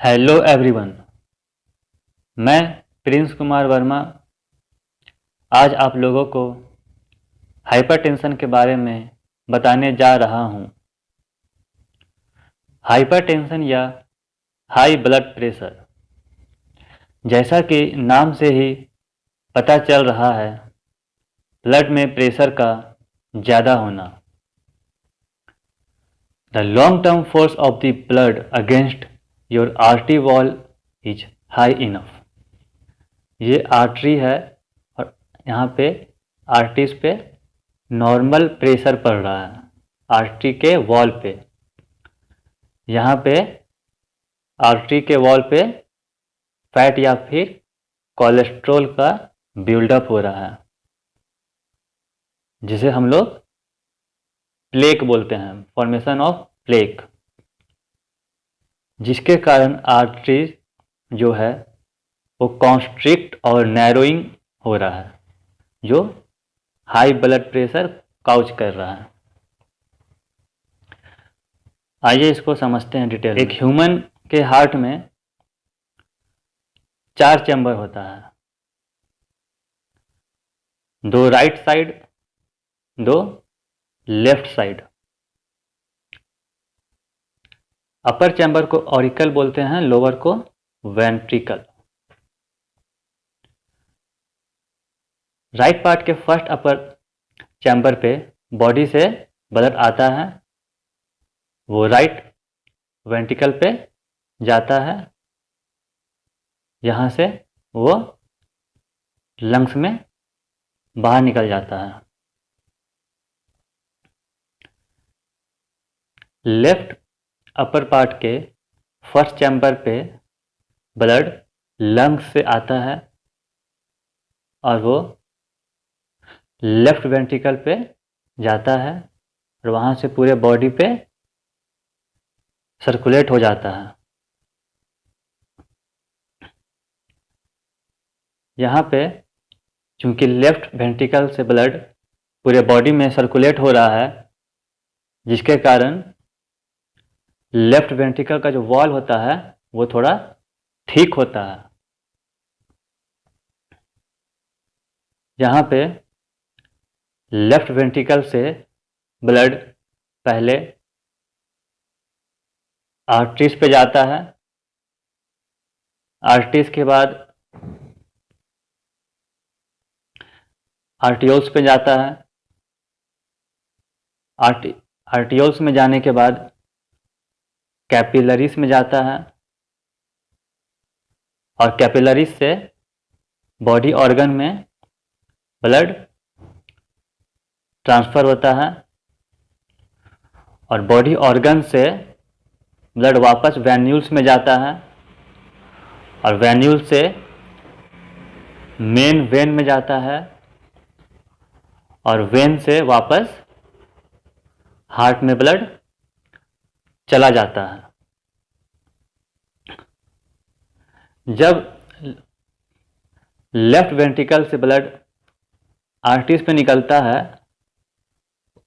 Hello everyone, मैं Prince Kumar Verma आज आप लोगों को हाइपरटेंशन के बारे में बताने जा रहा हूं। हाइपरटेंशन या हाई ब्लड प्रेशर, जैसा कि नाम से ही पता चल रहा है, ब्लड में प्रेशर का ज़्यादा होना। The long term force of the blood against your artery wall is high enough. ये आर्टरी है और यहाँ पे आर्टरीज पे नॉर्मल प्रेशर पड़ रहा है, आर्टरी के वॉल पे। यहाँ पे आर्टरी के वॉल पे फैट या फिर कोलेस्ट्रॉल का बिल्डअप हो रहा है, जिसे हम लोग प्लेक बोलते हैं, फॉर्मेशन ऑफ प्लेक, जिसके कारण आर्टरी जो है वो कॉन्स्ट्रिक्ट और नैरोइंग हो रहा है, जो हाई ब्लड प्रेशर काउज कर रहा है। आइए इसको समझते हैं डिटेल में। एक ह्यूमन के हार्ट में 4 चैम्बर होता है, 2 राइट साइड, 2 लेफ्ट साइड। अपर चैम्बर को ऑरिकल बोलते हैं, लोअर को वेंट्रिकल। राइट पार्ट के फर्स्ट अपर चैम्बर पे बॉडी से ब्लड आता है, वो राइट वेंट्रिकल पे जाता है, यहाँ से वो लंग्स में बाहर निकल जाता है। लेफ्ट अपर पार्ट के फर्स्ट चैम्बर पे ब्लड लंग्स से आता है और वो लेफ्ट वेंट्रिकल पे जाता है और वहाँ से पूरे बॉडी पे सर्कुलेट हो जाता है। यहाँ पे चूंकि लेफ्ट वेंट्रिकल से ब्लड पूरे बॉडी में सर्कुलेट हो रहा है, जिसके कारण लेफ्ट वेंट्रिकल का जो वॉल होता है वो थोड़ा थिक होता है। यहाँ पे लेफ्ट वेंट्रिकल से ब्लड पहले आर्टरीज पे जाता है, आर्टरीज के बाद आर्टियोल्स पे जाता है, आर्टियोल्स में जाने के बाद कैपिलरीज में जाता है और कैपिलरीज से बॉडी ऑर्गन में ब्लड ट्रांसफ़र होता है और बॉडी ऑर्गन से ब्लड वापस वेन्यूल्स में जाता है और वेन्यूल से मेन वेन में जाता है और वेन से वापस हार्ट में ब्लड चला जाता है। जब लेफ्ट वेंट्रिकल से ब्लड आर्टरीज पे निकलता है,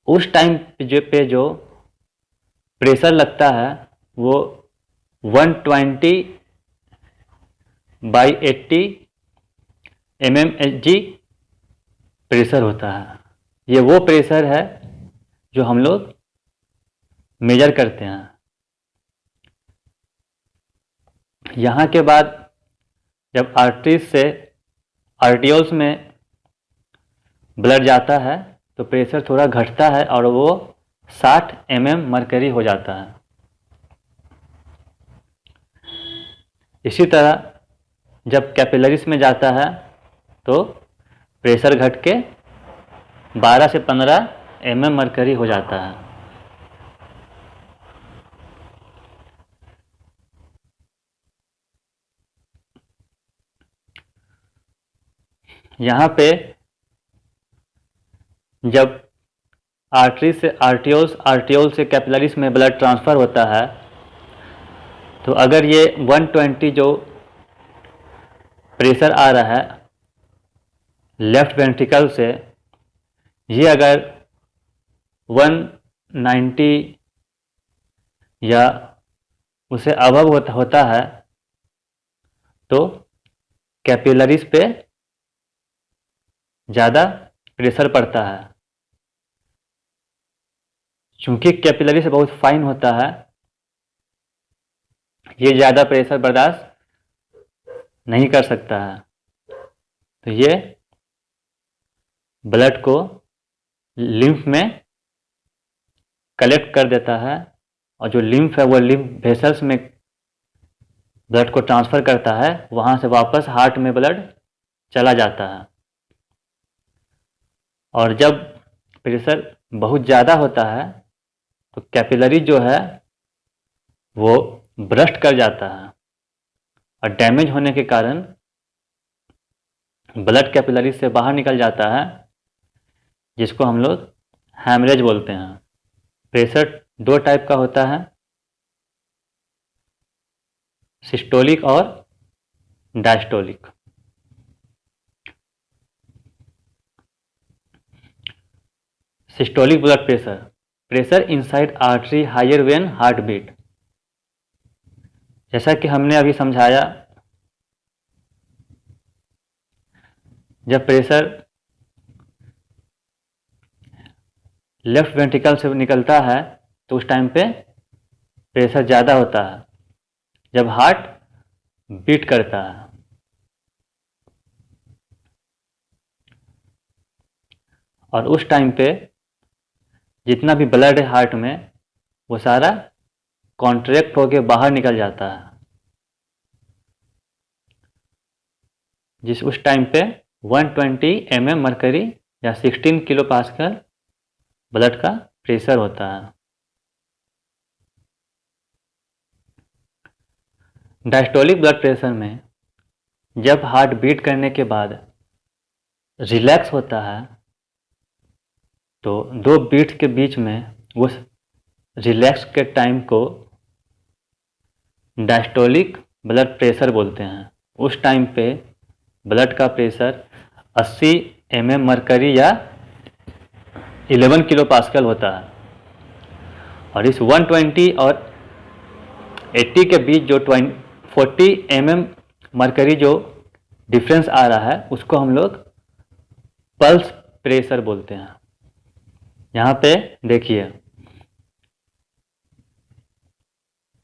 उस टाइम पे जो प्रेशर लगता है वो 120/80 mmHg प्रेशर होता है। ये वो प्रेशर है जो हम लोग मेजर करते हैं। यहाँ के बाद जब आर्टरीज से आर्टियोल्स में ब्लड जाता है तो प्रेशर थोड़ा घटता है और वो 60 mm मरकरी हो जाता है। इसी तरह जब कैपिलरीज में जाता है तो प्रेशर घट के 12 से 15 mm मरकरी हो जाता है। यहाँ पे जब आर्टरी से आर्टियोल्स, आर्टियोल से कैपिलरीज में ब्लड ट्रांसफ़र होता है, तो अगर ये 120 जो प्रेशर आ रहा है लेफ्ट वेंट्रिकल से, ये अगर 190 या उससे अबव होता है तो कैपिलरीज पे ज़्यादा प्रेशर पड़ता है। चूंकि कैपिलरी से बहुत फाइन होता है, ये ज़्यादा प्रेशर बर्दाश्त नहीं कर सकता है, तो ये ब्लड को लिम्फ में कलेक्ट कर देता है, और जो लिम्फ है वो लिम्फ वेसल्स में ब्लड को ट्रांसफ़र करता है, वहाँ से वापस हार्ट में ब्लड चला जाता है। और जब प्रेशर बहुत ज़्यादा होता है तो कैपिलरी जो है वो ब्रस्ट कर जाता है, और डैमेज होने के कारण ब्लड कैपिलरी से बाहर निकल जाता है, जिसको हम लोग हैमरेज बोलते हैं। प्रेशर दो टाइप का होता है, सिस्टोलिक और diastolic. Systolic blood pressure, pressure inside artery higher when heart beat. जैसा कि हमने अभी समझाया, जब प्रेशर लेफ्ट वेंट्रिकल से निकलता है तो उस टाइम पे प्रेशर ज़्यादा होता है जब हार्ट बीट करता है। और उस टाइम पे जितना भी ब्लड है हार्ट में वो सारा कॉन्ट्रैक्ट होके बाहर निकल जाता है, उस टाइम पे 120 mm मरकरी या 16 किलो पास्कल ब्लड का प्रेशर होता है। डायस्टोलिक ब्लड प्रेशर में जब हार्ट बीट करने के बाद रिलैक्स होता है तो दो बीट्स के बीच में उस रिलैक्स के टाइम को डायस्टोलिक ब्लड प्रेशर बोलते हैं। उस टाइम पे ब्लड का प्रेशर 80 mm मरकरी या 11 किलो पास्कल होता है, और इस 120 और 80 के बीच जो 40 mm मरकरी जो डिफरेंस आ रहा है उसको हम लोग पल्स प्रेशर बोलते हैं। यहाँ पे देखिए,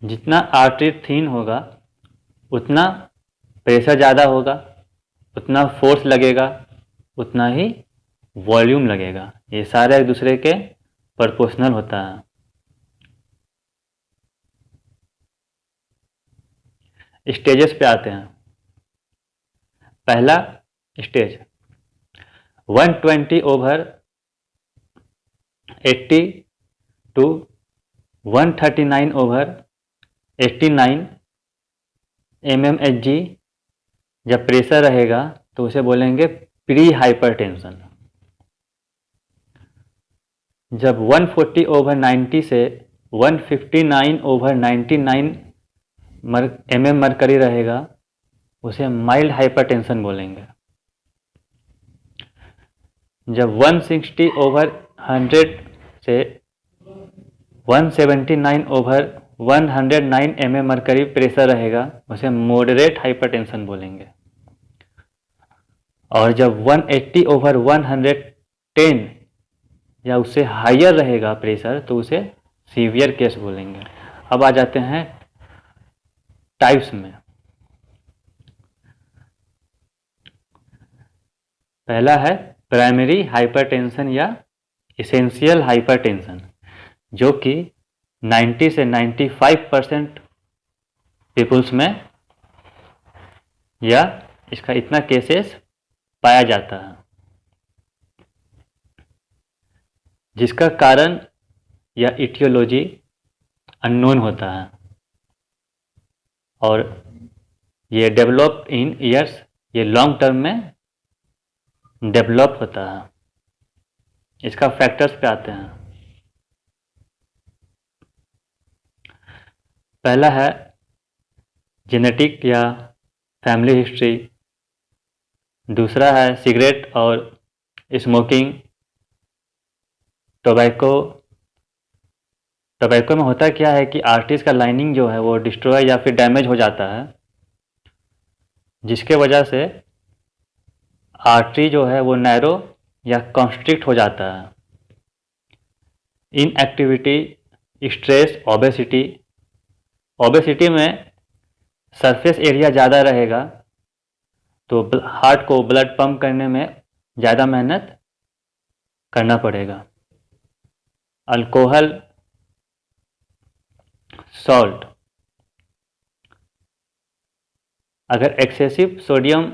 जितना आर्टरी थिन होगा उतना प्रेशर ज़्यादा होगा, उतना फोर्स लगेगा, उतना ही वॉल्यूम लगेगा। ये सारे एक दूसरे के प्रोपोर्शनल होता है। स्टेजेस पे आते हैं। पहला stage 120 over 80 to 139 over 89 mmHg जब प्रेशर रहेगा तो उसे बोलेंगे प्री हाइपरटेंशन। जब 140 over 90 से 159 over 99 mm मरकरी रहेगा उसे माइल्ड हाइपरटेंशन बोलेंगे। जब 160 over 100 से 179 over 109 mm मरकरी प्रेशर रहेगा उसे मॉडरेट हाइपरटेंशन बोलेंगे। और जब 180 over 110 या उससे हायर रहेगा प्रेशर तो उसे सीवियर केस बोलेंगे। अब आ जाते हैं टाइप्स में। पहला है प्राइमरी हाइपरटेंशन या एसेंशियल हाइपरटेंशन, जो कि 90 से 95% पीपुल्स में या इसका इतना केसेस पाया जाता है, जिसका कारण या इटियोलॉजी अननोन होता है और ये डेवलप इन ईयर्स, ये लॉन्ग टर्म में डेवलप होता है। इसका फैक्टर्स पे आते हैं। पहला है जेनेटिक या फैमिली हिस्ट्री, दूसरा है सिगरेट और स्मोकिंग, टोबैको में होता क्या है कि आर्टरीज का लाइनिंग जो है वो डिस्ट्रॉय या फिर डैमेज हो जाता है, जिसके वजह से आर्टरी जो है वो नैरो या कॉन्स्ट्रिक्ट हो जाता है। Inactivity, stress, obesity. ओबेसिटी में सरफेस एरिया ज़्यादा रहेगा तो हार्ट को ब्लड पंप करने में ज़्यादा मेहनत करना पड़ेगा। अल्कोहल, सॉल्ट, अगर एक्सेसिव सोडियम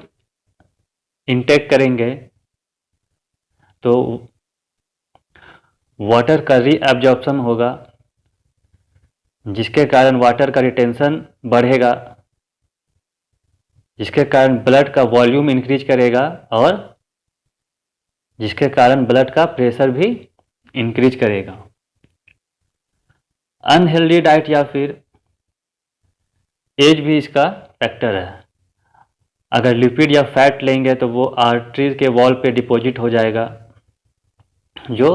इंटेक करेंगे तो वाटर का रीअब्जॉर्प्शन होगा, जिसके कारण वाटर का रिटेंशन बढ़ेगा, जिसके कारण ब्लड का वॉल्यूम इंक्रीज करेगा और जिसके कारण ब्लड का प्रेशर भी इंक्रीज करेगा। अनहेल्दी डाइट या फिर एज भी इसका फैक्टर है। अगर लिपिड या फैट लेंगे तो वो आर्टरी के वॉल पे डिपॉजिट हो जाएगा, जो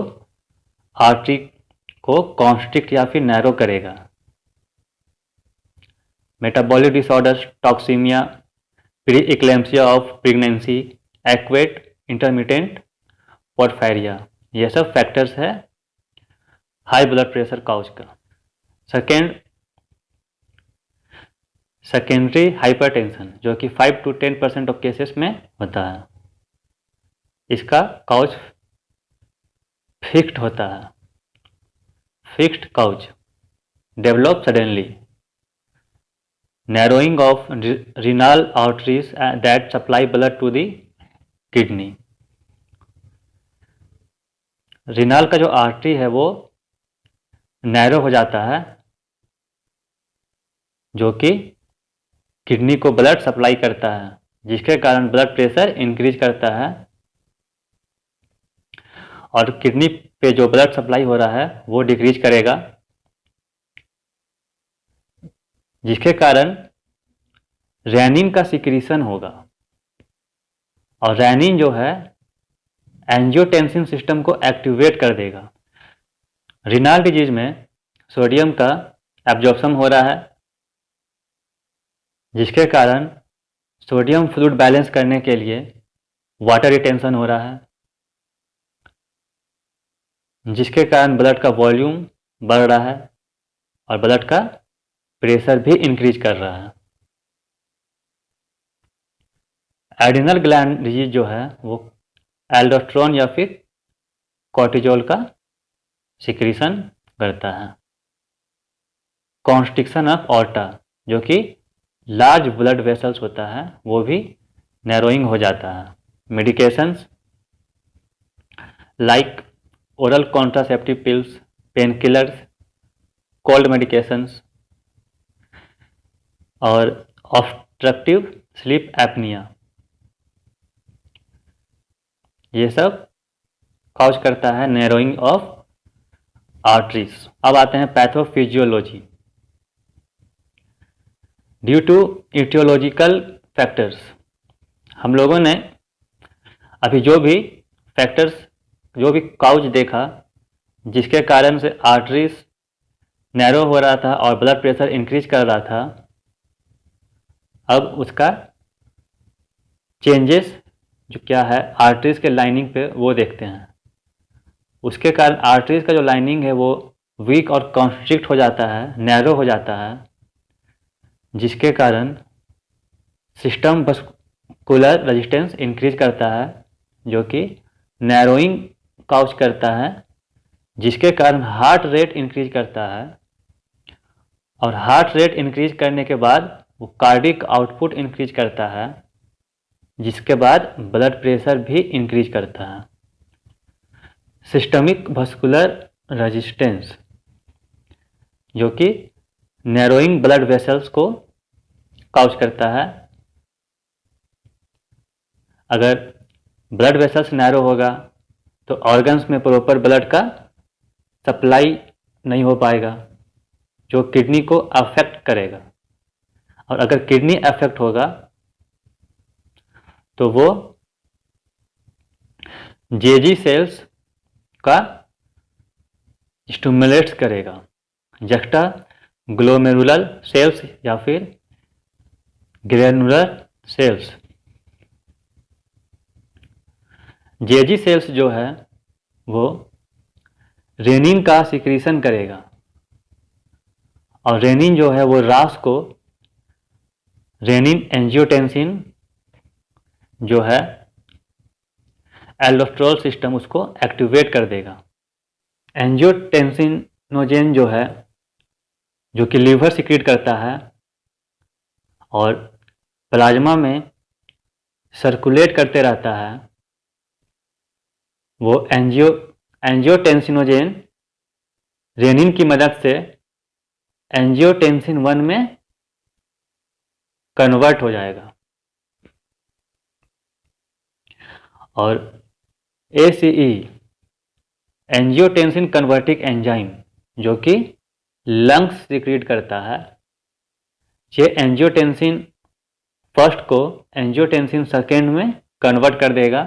आर्टरी को कॉन्स्ट्रिक्ट या फिर नैरो करेगा। Metabolic disorders, toxaemia, pre eclampsia of pregnancy, acute intermittent porphyria, ये सब फैक्टर्स है हाई ब्लड प्रेशर काउज का। सेकेंडरी हाइपरटेंशन, जो कि 5 to 10% ऑफ केसेस में होता है, इसका काउज फिक्स्ड होता है। Fixed cause develop suddenly, narrowing of renal arteries that supply blood to the kidney. Renal का जो आर्टरी है वो नैरो हो जाता है, जो कि किडनी को ब्लड सप्लाई करता है, जिसके कारण ब्लड प्रेशर इंक्रीज करता है और किडनी पे जो ब्लड सप्लाई हो रहा है वो डिक्रीज करेगा, जिसके कारण रेनिन का सिक्रीशन होगा और रेनिन जो है एंजियोटेंसिन सिस्टम को एक्टिवेट कर देगा। रीनल डिजीज में सोडियम का एब्जॉर्प्शन हो रहा है, जिसके कारण सोडियम फ्लूइड बैलेंस करने के लिए वाटर रिटेंशन हो रहा है, जिसके कारण ब्लड का वॉल्यूम बढ़ रहा है और ब्लड का प्रेशर भी इंक्रीज कर रहा है। एड्रिनल ग्लैंड डिजीज जो है वो एल्डोस्टेरोन या फिर कॉर्टिजोल का सिक्रीशन करता है। कॉन्स्ट्रिक्शन ऑफ ऑर्टा, जो कि लार्ज ब्लड वेसल्स होता है, वो भी नैरोइंग हो जाता है। Medications like oral contraceptive pills, pain killers, cold medications और ऑब्स्ट्रक्टिव स्लीप एपनिया, ये सब कॉज करता है नैरोइंग ऑफ आर्टरीज। अब आते हैं pathophysiology. Due to etiological factors, हम लोगों ने अभी जो भी फैक्टर्स, जो भी काउज देखा जिसके कारण से आर्टरीज नैरो हो रहा था और ब्लड प्रेशर इंक्रीज कर रहा था, अब उसका चेंजेस जो क्या है आर्टरीज के लाइनिंग पे वो देखते हैं। उसके कारण आर्टरीज का जो लाइनिंग है वो वीक और कॉन्स्ट्रिक्ट हो जाता है, नैरो हो जाता है, जिसके कारण सिस्टम वस्कुलर रेजिस्टेंस इंक्रीज करता है, जो कि नैरोइंग काउज करता है, जिसके कारण हार्ट रेट इंक्रीज करता है और हार्ट रेट इंक्रीज करने के बाद वो कार्डिक आउटपुट इंक्रीज करता है, जिसके बाद ब्लड प्रेशर भी इंक्रीज करता है। सिस्टमिक वस्कुलर रेजिस्टेंस, जो कि नैरोइंग ब्लड वेसल्स को काउज करता है। अगर ब्लड वेसल्स नैरो होगा तो ऑर्गन्स में प्रॉपर ब्लड का सप्लाई नहीं हो पाएगा, जो किडनी को अफेक्ट करेगा, और अगर किडनी अफेक्ट होगा तो वो जेजी सेल्स का स्टिमुलेट्स करेगा, जस्टा ग्लोमेरुलर सेल्स या फिर ग्रेनुलर सेल्स, जेजी सेल्स जो है वो रेनिन का सिक्रीशन करेगा और रेनिन जो है वो रास को रेनिन एंजियोटेंसिन जो है एल्डोस्ट्रोल सिस्टम उसको एक्टिवेट कर देगा। एंजियोटेंसिनोजेन जो है जो कि लीवर सिक्रीट करता है और प्लाज्मा में सर्कुलेट करते रहता है, वो एंजियोटेंसिनोजेन रेनिन की मदद से एंजियोटेंसिन 1 में कन्वर्ट हो जाएगा और ACE एंजियोटेंसिन कन्वर्टिंग एंजाइम जो कि लंग्स सिक्रीट करता है, ये एंजियोटेंसिन फर्स्ट को एंजियोटेंसिन सेकेंड में कन्वर्ट कर देगा,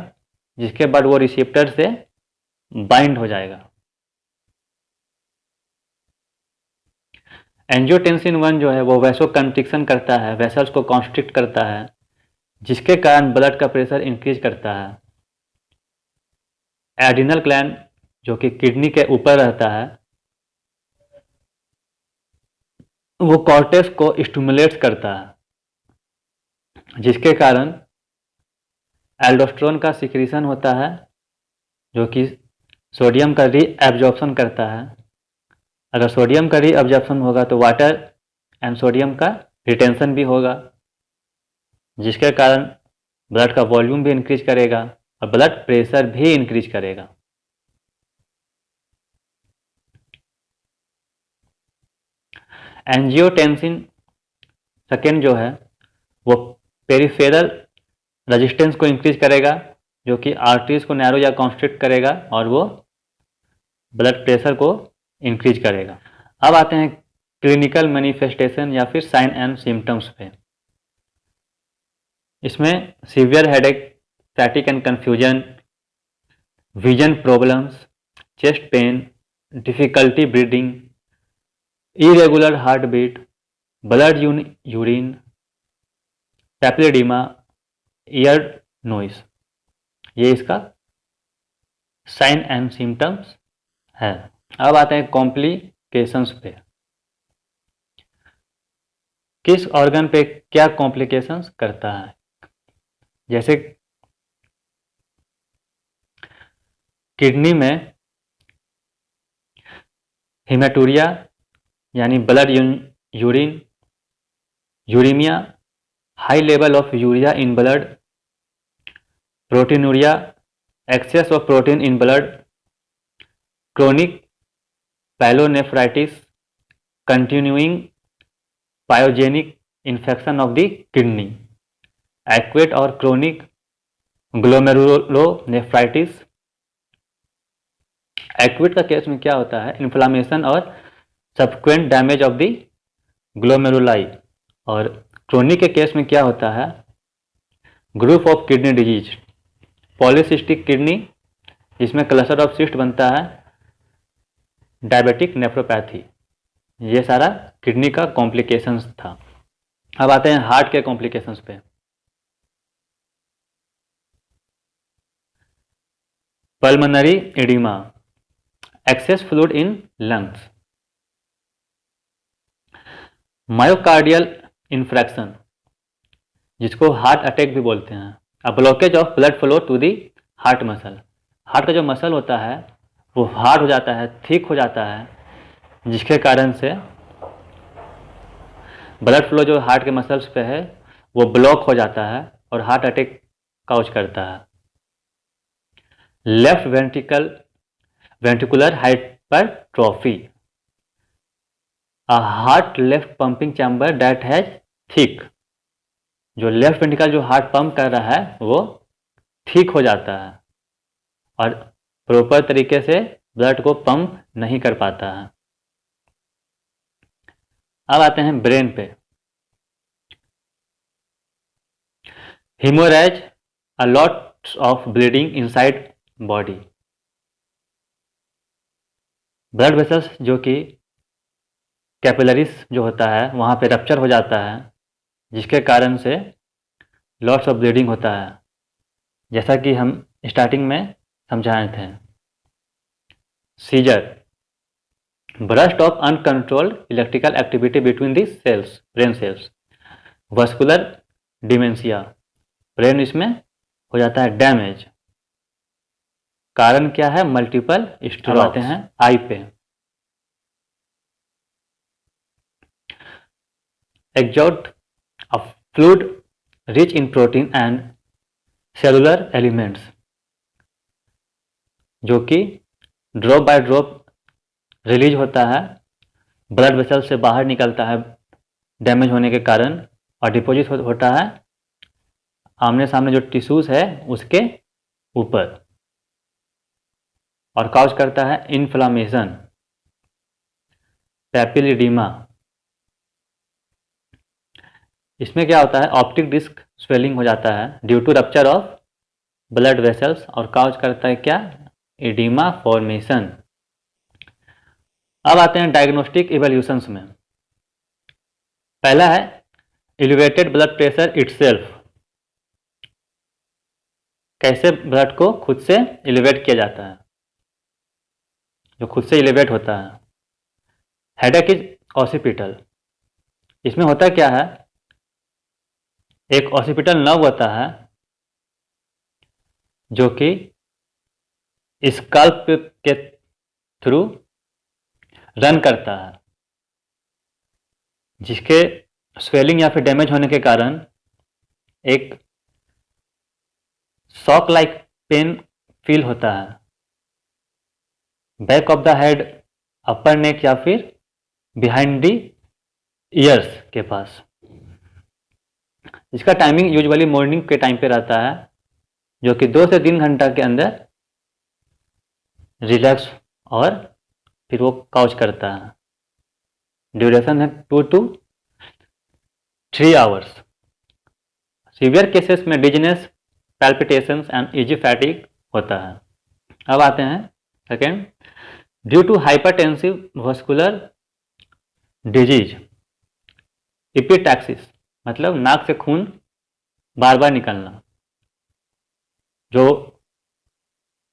जिसके बाद वो रिसेप्टर से बाइंड हो जाएगा। एंजियोटेंसिन 1 जो है वो वैसोकंस्ट्रिक्शन करता है, वेसल्स को कॉन्स्ट्रिक्ट करता है, जिसके कारण ब्लड का प्रेशर इंक्रीज करता है। एड्रिनल ग्लैंड जो कि किडनी के ऊपर रहता है वो कॉर्टेक्स को स्टिमुलेट करता है, जिसके कारण एल्डोस्टेरोन का सिक्रीशन होता है जो कि सोडियम का रीएब्जॉर्प्शन करता है। अगर सोडियम का रीअब्जॉर्प्शन होगा तो वाटर एंड सोडियम का रिटेंशन भी होगा, जिसके कारण ब्लड का वॉल्यूम भी इंक्रीज करेगा और ब्लड प्रेशर भी इंक्रीज करेगा। एंजियोटेंसिन सेकेंड जो है वो पेरिफेरल रेजिस्टेंस को इंक्रीज करेगा जो कि आर्टरीज को नैरो या कॉन्स्ट्रिक्ट करेगा और वो ब्लड प्रेशर को इंक्रीज करेगा। अब आते हैं क्लिनिकल मैनिफेस्टेशन या फिर साइन एंड सिम्टम्स पे। इसमें severe headache, fatigue and confusion, vision problems, chest pain, difficulty breathing, irregular heart beat, blood urine, papilloedema, ear noise, ये इसका साइन एंड सिम्टम्स है। अब आते हैं कॉम्प्लिकेशंस पे। किस ऑर्गन पे क्या कॉम्प्लिकेशंस करता है? जैसे किडनी में हेमेटूरिया यानी blood urine, uraemia, high level of urea in blood, proteinuria, excess of protein in blood, chronic pyelonephritis, continuing pyogenic infection of the kidney, acute और क्रोनिक ग्लोमेरुलोनेफ्राइटिस। एक्वेट का केस में क्या होता है? इन्फ्लामेशन और सबक्वेंट डैमेज ऑफ द ग्लोमेरुलाई, और chronic के case में क्या होता है? Group of kidney disease, polycystic kidney जिसमें क्लस्टर ऑफ सिस्ट बनता है, डायबिटिक नेफ्रोपैथी। ये सारा किडनी का कॉम्प्लिकेशंस था। अब आते हैं हार्ट के कॉम्प्लिकेशंस पे। Pulmonary oedema, excess fluid in lungs, myocardial infarction जिसको हार्ट अटैक भी बोलते हैं, a blockage of blood flow to the heart muscle. Heart का जो मसल होता है वो हार्ड हो जाता है, थिक हो जाता है, जिसके कारण से ब्लड फ्लो जो हार्ट के मसल्स पे है वो ब्लॉक हो जाता है और हार्ट अटैक काउज करता है। Left ventricular hypertrophy, a heart left pumping chamber that has thick, जो लेफ्ट वेंट्रिकल जो हार्ट पंप कर रहा है वो ठीक हो जाता है और प्रॉपर तरीके से ब्लड को पंप नहीं कर पाता है। अब आते हैं ब्रेन पे। Haemorrhage, a lot of bleeding inside body, blood vessels जो कि कैपिलरीज जो होता है वहाँ पे रप्चर हो जाता है, जिसके कारण से लॉट्स ऑफ ब्लीडिंग होता है, जैसा कि हम स्टार्टिंग में समझाए थे। Seizure, burst of uncontrolled electrical activity between the cells, brain cells। Vascular dementia, brain इसमें हो जाता है डैमेज। कारण क्या है? Multiple stroke. आते हैं आई पे। Exudate of fluid rich in protein and cellular elements, जो कि ड्रॉप बाय ड्रॉप रिलीज होता है, ब्लड वेसल से बाहर निकलता है डैमेज होने के कारण, और डिपॉजिट होता है आमने सामने जो टिश्यूज है उसके ऊपर, और काउज करता है इन्फ्लामेशन, पैपिलिडीमा। इसमें क्या होता है? ऑप्टिक डिस्क स्वेलिंग हो जाता है due to rupture of blood vessels, और काउज करता है क्या? Oedema formation. अब आते हैं डायग्नोस्टिक इवैल्यूएशंस में। पहला है एलिवेटेड ब्लड प्रेशर इटसेल्फ, कैसे ब्लड को खुद से एलिवेट किया जाता है, जो खुद से एलिवेट होता है। हेडेक इज ऑसिपिटल, इसमें होता क्या है? एक ऑसिपिटल नर्व होता है जो कि स्कल्प के थ्रू रन करता है, जिसके स्वेलिंग या फिर डैमेज होने के कारण एक शॉक लाइक पेन फील होता है बैक ऑफ द हेड, अपर नेक या फिर बिहाइंड द ईयर्स के पास। इसका टाइमिंग यूजुअली मॉर्निंग के टाइम पे रहता है, जो कि 2 से 3 घंटा के अंदर रिलैक्स और फिर वो काउच करता है। ड्यूरेशन है 2 to 3 आवर्स। सीवियर केसेस में dizziness, palpitations and easy fatigue होता है। अब आते हैं second, due to hypertensive vascular disease, epistaxis, मतलब नाक से खून बार बार निकलना, जो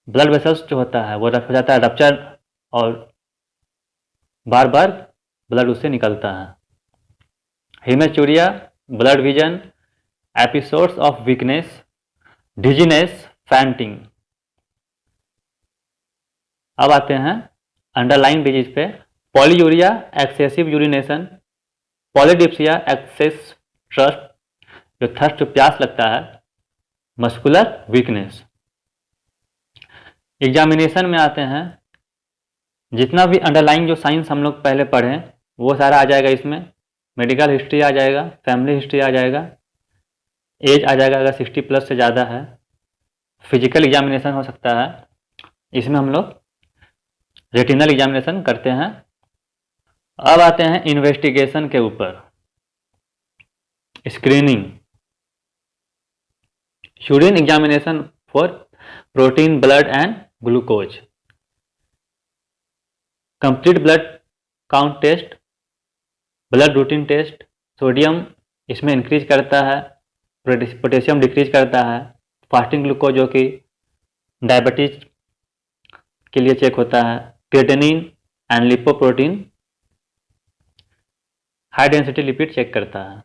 ब्लड वेसल्स जो होता है वो हो जाता है रप्चर, और बार बार ब्लड उससे निकलता है। Haematuria, blood vision, episodes of weakness, dizziness, fainting. अब आते हैं अंडरलाइन डिजीज पे। Polyuria, excessive urination, polydipsia, excess thirst, जो थर्स्ट प्यास लगता है, मस्कुलर वीकनेस। एग्जामिनेशन में आते हैं, जितना भी अंडरलाइन जो साइंस हम लोग पहले पढ़े वो सारा आ जाएगा इसमें। मेडिकल हिस्ट्री आ जाएगा, फैमिली हिस्ट्री आ जाएगा, एज आ जाएगा अगर 60 प्लस से ज़्यादा है, फिजिकल एग्जामिनेशन हो सकता है। इसमें हम लोग रेटिनल एग्जामिनेशन करते हैं। अब आते हैं इन्वेस्टिगेशन के ऊपर। Screening, urine examination for protein, blood and glucose, complete blood count test, blood routine test. Sodium इसमें इंक्रीज करता है, पोटेशियम डिक्रीज करता है। फास्टिंग ग्लूकोज जो कि डायबिटीज के लिए चेक होता है। Creatinine and lipoprotein, high density lipid check करता है।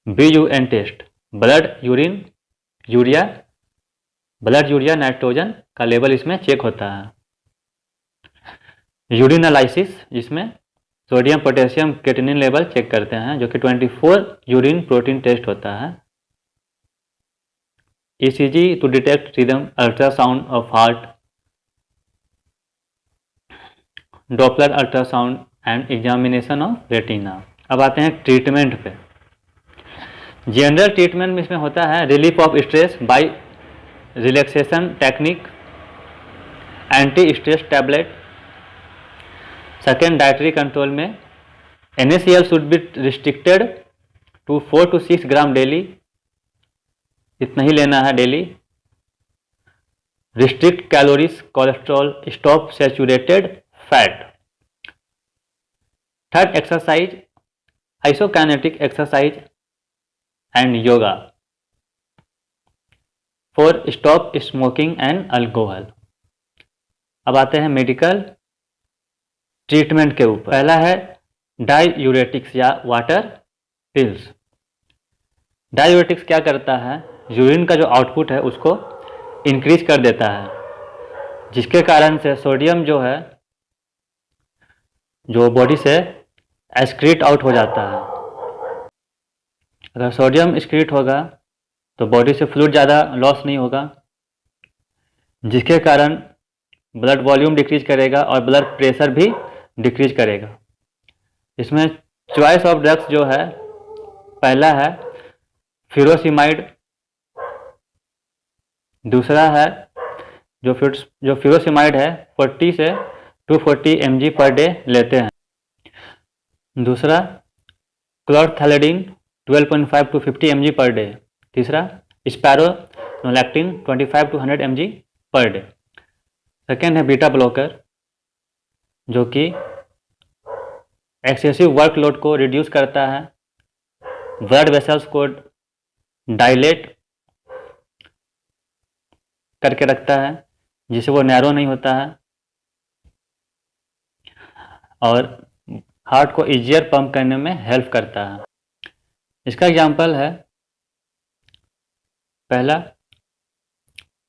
BUN test, blood urine urea, blood urea nitrogen का लेवल इसमें चेक होता है। यूरिन एनालिसिस, जिसमें sodium, potassium, creatinine level check करते हैं, जो कि 24 यूरिन प्रोटीन टेस्ट होता है। ECG to detect rhythm, ultrasound of heart, Doppler ultrasound and examination of retina. अब आते हैं ट्रीटमेंट पे। जनरल ट्रीटमेंट में इसमें होता है relief of stress by relaxation technique, anti stress tablet. Second, dietary control में NaCl should be restricted to 4 to 6 gram daily, इतना ही लेना है daily. Restrict calories, cholesterol, stop saturated fat. Third, exercise, isokinetic exercise and yoga, for stop smoking and alcohol. अब आते हैं medical treatment के ऊपर। पहला है डाययूरेटिक्स या वाटर पिल्स। डाययूरेटिक्स क्या करता है, यूरिन का जो आउटपुट है उसको इंक्रीज कर देता है, जिसके कारण से सोडियम जो है जो बॉडी से एक्सक्रीट आउट हो जाता है। अगर सोडियम एक्सक्रीट होगा तो बॉडी से फ्लूइड ज़्यादा लॉस नहीं होगा, जिसके कारण ब्लड वॉल्यूम डिक्रीज करेगा और ब्लड प्रेशर भी डिक्रीज करेगा। इसमें चॉइस ऑफ ड्रग्स जो है, पहला है फ्यूरोसिमाइड, दूसरा है जो फ्यूरोसिमाइड है 40 से 240 mg पर डे लेते हैं, दूसरा क्लोरथैलेडीन 12.5 to 50 mg पर डे, तीसरा स्पैरोनोलैक्टिन 25 to 100 mg per day. Second है बीटा ब्लॉकर, जो कि एक्सेसिव वर्कलोड को रिड्यूस करता है, ब्लड वेसल्स को डायलेट करके रखता है जिससे वो नैरो नहीं होता है, और हार्ट को ईजियर पंप करने में हेल्प करता है। इसका एग्जाम्पल है पहला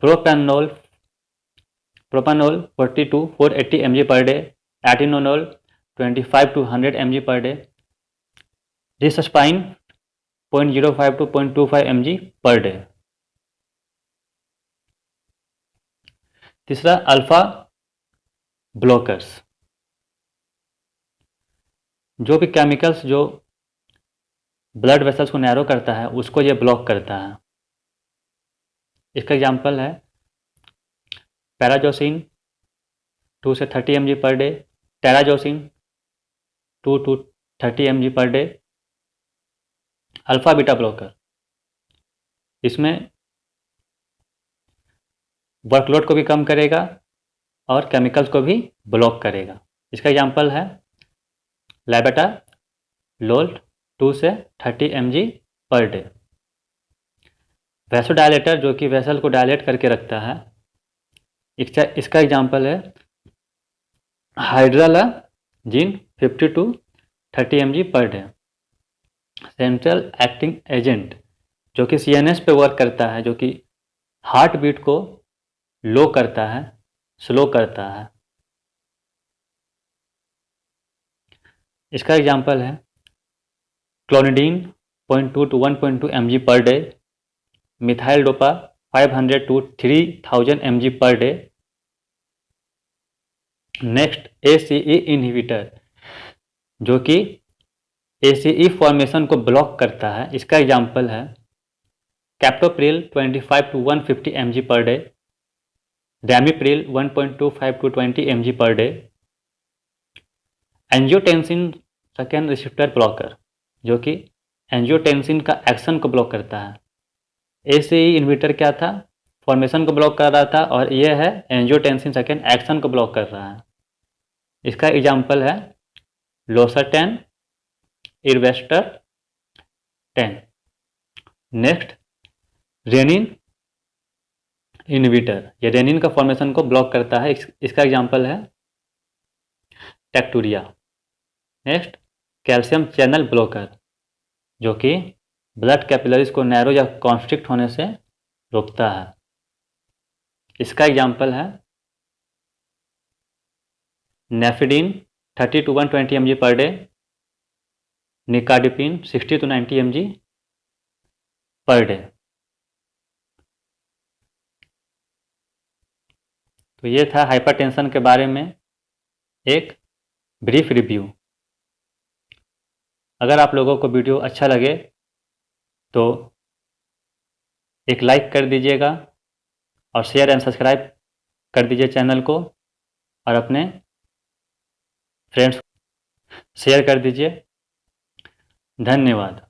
propranolol 40 to 480 mg per day, atenolol 25 to 100 mg per day, reserpine 0.05 to 0.25 mg per day. तीसरा अल्फा ब्लॉकर्स, जो भी केमिकल्स जो ब्लड वेसल्स को नैरो करता है उसको ये ब्लॉक करता है। इसका एग्जाम्पल है पैराजोसिन 2 से 30 mg per day, terazosin 2 to 30 mg per day. Alpha beta blocker, इसमें वर्कलोड को भी कम करेगा और केमिकल्स को भी ब्लॉक करेगा। इसका एग्जाम्पल है लैबेटालोल 2 से 30 mg पर डे। वैसोडायलेटर, जो कि वेसल को डायलेट करके रखता है, इसका एग्जाम्पल है हाइड्रालाजिन 50 to 30 mg per day. Central acting agent, जो कि CNS पे वर्क करता है, जो कि हार्ट बीट को लो करता है, स्लो करता है। इसका एग्जाम्पल है clonidine 0.2 to 1.2 mg per day, methyl dopa 500 to 3000 mg per day. Next ACE inhibitor, जो कि ACE फॉर्मेशन को ब्लॉक करता है। इसका एग्जाम्पल है captopril 25 to 150 mg per day, ramipril 1.25 to 20 mg per day. Angiotensin second receptor blocker, जो कि angiotensin का एक्शन को ब्लॉक करता है। ACE इनहिबिटर क्या था, फॉर्मेशन को ब्लॉक कर रहा था, और यह है एंजियोटेंसिन सेकेंड एक्शन को ब्लॉक कर रहा है। इसका एग्जाम्पल है losartan, irbesartan 10। Next renin inhibitor, ये रेनिन का फॉर्मेशन को ब्लॉक करता है। इसका एग्जाम्पल है Tekturna. Next calcium channel blocker, जो कि ब्लड कैपिलरीज को नैरो या कॉन्स्ट्रिक्ट होने से रोकता है। इसका एग्जाम्पल है nifedipine 30 to 120 mg per day, nicardipine 60 to 90 mg per day. तो ये था हाइपरटेंशन के बारे में एक ब्रीफ रिव्यू। अगर आप लोगों को वीडियो अच्छा लगे तो एक लाइक कर दीजिएगा और शेयर एंड सब्सक्राइब कर दीजिए चैनल को, और अपने फ्रेंड्स शेयर कर दीजिए। धन्यवाद।